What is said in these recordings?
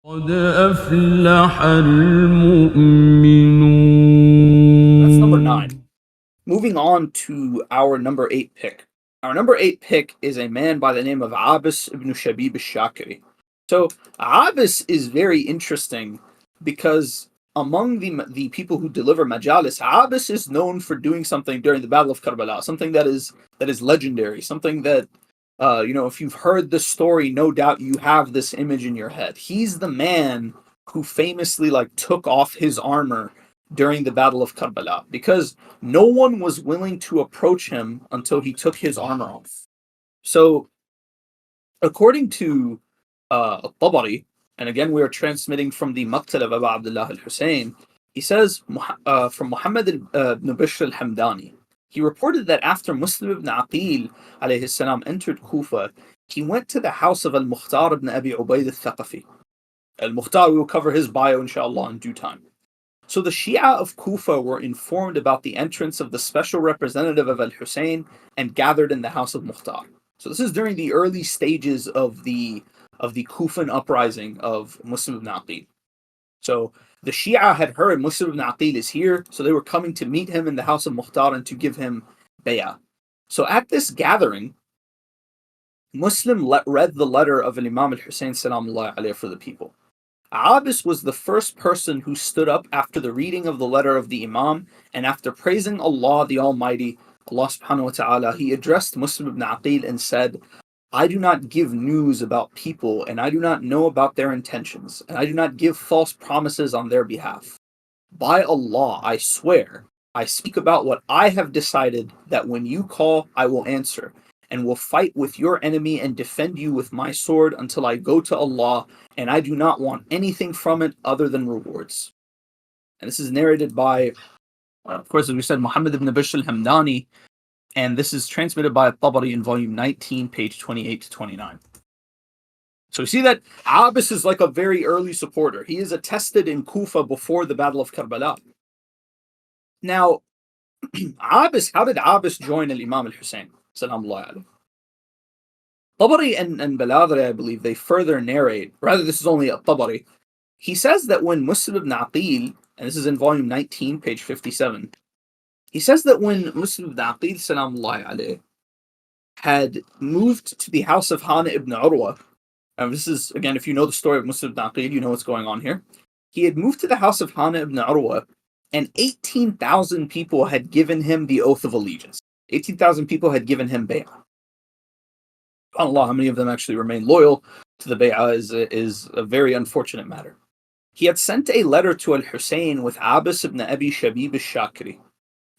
قد أفلح المؤمنون. That's number 9. Moving on to our number 8 pick. Our number 8 pick is a man by the name of Abis bin Shabib al-Shakiri. So Abis is very interesting because among the people who deliver majalis, Abis is known for doing something during the Battle of Karbala, something that is legendary, something that if you've heard the story, no doubt you have this image in your head. He's the man who famously took off his armor during the Battle of Karbala because no one was willing to approach him until he took his armor off. So, according to al-Tabari, and again we are transmitting from the Maqtal of Abu Abdullah al-Husayn, he says from Muhammad ibn Bishr al-Hamdani, he reported that after Muslim ibn Aqil alayhi salam entered Kufa, he went to the house of al-Mukhtar ibn Abi Ubayd al-Thaqafi. Al-Mukhtar, we will cover his bio inshallah in due time. So the Shia of Kufa were informed about the entrance of the special representative of al-Husayn and gathered in the house of Mukhtar. So this is during the early stages of the Kufan uprising of Muslim ibn Aqil. So the Shia had heard Muslim ibn Aqil is here, so they were coming to meet him in the house of Mukhtar and to give him bay'ah. So at this gathering, Muslim read the letter of Imam al-Husayn salamullahi alayhi for the people. Abis was the first person who stood up after the reading of the letter of the Imam, and after praising Allah the Almighty, Allah subhanahu wa ta'ala, he addressed Muslim ibn Aqil and said, I do not give news about people, and I do not know about their intentions, and I do not give false promises on their behalf. By Allah, I swear, I speak about what I have decided, that when you call, I will answer, and will fight with your enemy and defend you with my sword until I go to Allah, and I do not want anything from it other than rewards. And this is narrated by, of course, as we said, Muhammad ibn Bishr al-Hamdani, and this is transmitted by al-Tabari in volume 19, page 28 to 29. So we see that Abis is like a very early supporter. He is attested in Kufa before the Battle of Karbala. Now, Abis, how did Abis join al-Imam al-Husayn? Tabari and Baladri, I believe, they further narrate, rather this is only a Tabari, he says that when Muslim ibn Aqil, and this is in volume 19, page 57, he says that when Muslim ibn Aqil salamullahi alayhi had moved to the house of Hana ibn Urwa, and this is, again, if you know the story of Muslim ibn Aqil, you know what's going on here. He had moved to the house of Hana ibn Urwa, and 18,000 people had given him the oath of allegiance. 18,000 people had given him bay'ah. Allah, how many of them actually remain loyal to the bay'ah is a very unfortunate matter. He had sent a letter to al-Husayn with Abis bin Abi Shabib al-Shakiri.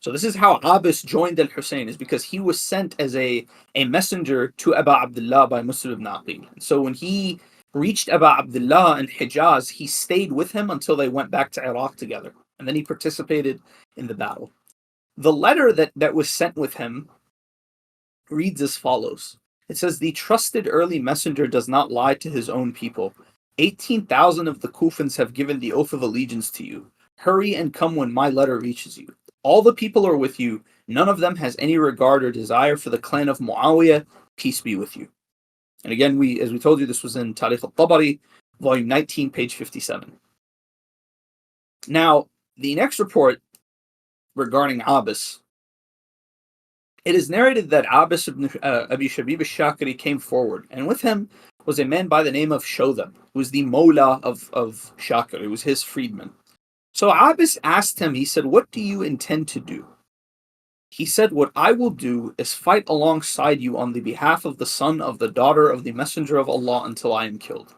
So this is how Abis joined al-Husayn, is because he was sent as a messenger to Abu Abdullah by Muslim ibn Aqil. And so when he reached Abu Abdullah in Hijaz, he stayed with him until they went back to Iraq together. And then he participated in the battle. The letter that was sent with him reads as follows. It says, the trusted early messenger does not lie to his own people. 18,000 of the Kufans have given the oath of allegiance to you. Hurry and come when my letter reaches you. All the people are with you. None of them has any regard or desire for the clan of Muawiyah. Peace be with you. And again, as we told you, this was in Tarikh al-Tabari, volume 19, page 57. Now, the next report regarding Abis, it is narrated that Abis ibn Abi Shabib al-Shakiri came forward, and with him was a man by the name of Shodab, who was the Mawla of Shakiri, who was his freedman. So Abis asked him, he said, what do you intend to do? He said, what I will do is fight alongside you on the behalf of the son of the daughter of the messenger of Allah until I am killed.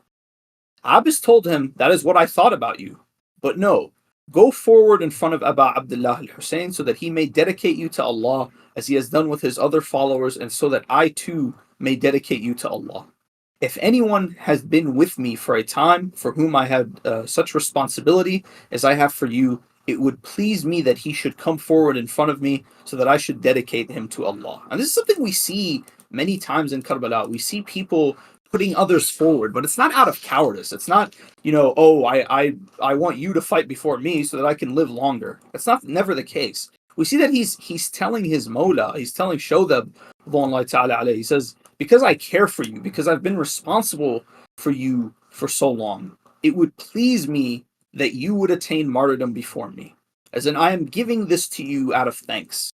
Abis told him, that is what I thought about you. But no, go forward in front of Abu Abdullah al-Husayn so that he may dedicate you to Allah as he has done with his other followers, and so that I too may dedicate you to Allah. If anyone has been with me for a time for whom I have such responsibility as I have for you, it would please me that he should come forward in front of me so that I should dedicate him to Allah. And this is something we see many times in Karbala. We see people putting others forward, but it's not out of cowardice. It's not, I want you to fight before me so that I can live longer. That's never the case. We see that he's telling his Mawla, he's telling Shodab, he says, because I care for you, because I've been responsible for you for so long, it would please me that you would attain martyrdom before me, as in I am giving this to you out of thanks.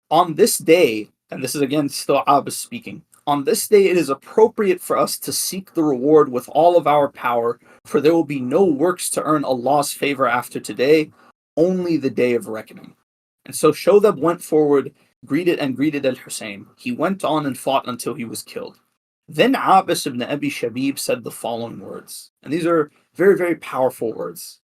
On this day, and this is again still Abis speaking, on this day it is appropriate for us to seek the reward with all of our power, for there will be no works to earn Allah's favor after today, only the day of reckoning. And so Shodab went forward, greeted al-Husayn. He went on and fought until he was killed. Then Abis bin Abi Shabib said the following words, and these are very, very powerful words.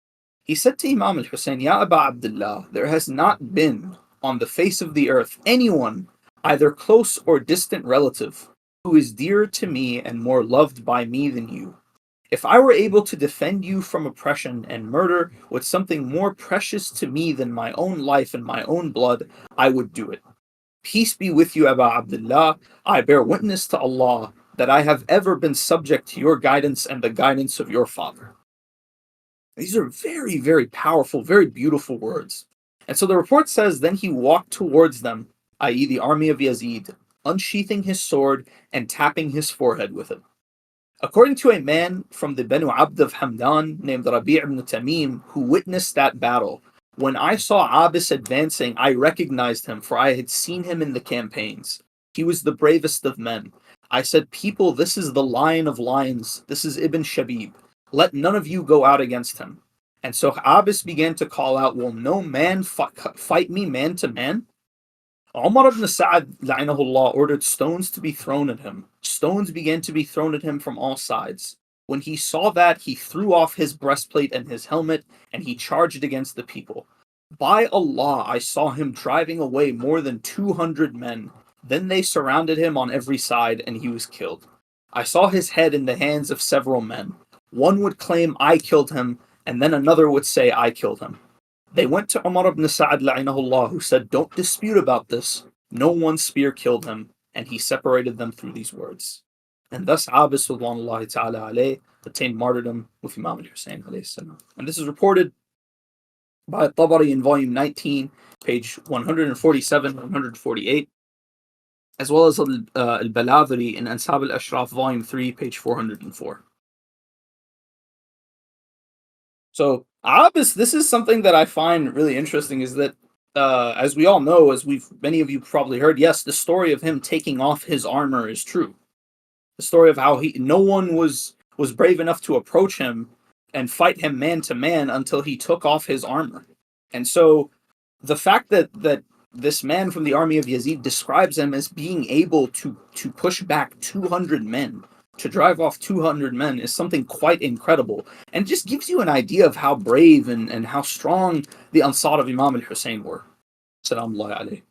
He said to Imam al-Husayn, Ya Aba Abdullah, there has not been on the face of the earth anyone, either close or distant relative, who is dearer to me and more loved by me than you. If I were able to defend you from oppression and murder with something more precious to me than my own life and my own blood, I would do it. Peace be with you, Aba Abdullah. I bear witness to Allah that I have ever been subject to your guidance and the guidance of your father. These are very, very powerful, very beautiful words. And so the report says, then he walked towards them, i.e. the army of Yazid, unsheathing his sword and tapping his forehead with it. According to a man from the Banu Abd of Hamdan named Rabi' ibn Tamim, who witnessed that battle, when I saw Abis advancing, I recognized him, for I had seen him in the campaigns. He was the bravest of men. I said, people, this is the lion of lions. This is Ibn Shabib. Let none of you go out against him. And so Abis began to call out, will no man fight me man to man? Umar ibn Sa'ad la'inahullah ordered stones to be thrown at him. Stones began to be thrown at him from all sides. When he saw that, he threw off his breastplate and his helmet, and he charged against the people. By Allah, I saw him driving away more than 200 men. Then they surrounded him on every side, and he was killed. I saw his head in the hands of several men. One would claim I killed him, and then another would say I killed him. They went to Umar ibn Sa'ad la'inahullah, who said, don't dispute about this. No one spear killed him, and he separated them through these words. And thus Abis Sulwanullahi ta'ala alayh attained martyrdom with Imam al-Husayn alayhi salam. And this is reported by Tabari in volume 19, page 147, 148, as well as al-Baladhri in Ansab al-Ashraf, volume 3, page 404. So Abis, this is something that I find really interesting, is that as we all know, as many of you probably heard, yes, the story of him taking off his armor is true. The story of how no one was brave enough to approach him and fight him man to man until he took off his armor. And so the fact that this man from the army of Yazid describes him as being able to push back 200 men, to drive off 200 men, is something quite incredible, and just gives you an idea of how brave and how strong the Ansar of Imam al-Husayn were. Salamullahi alayhi.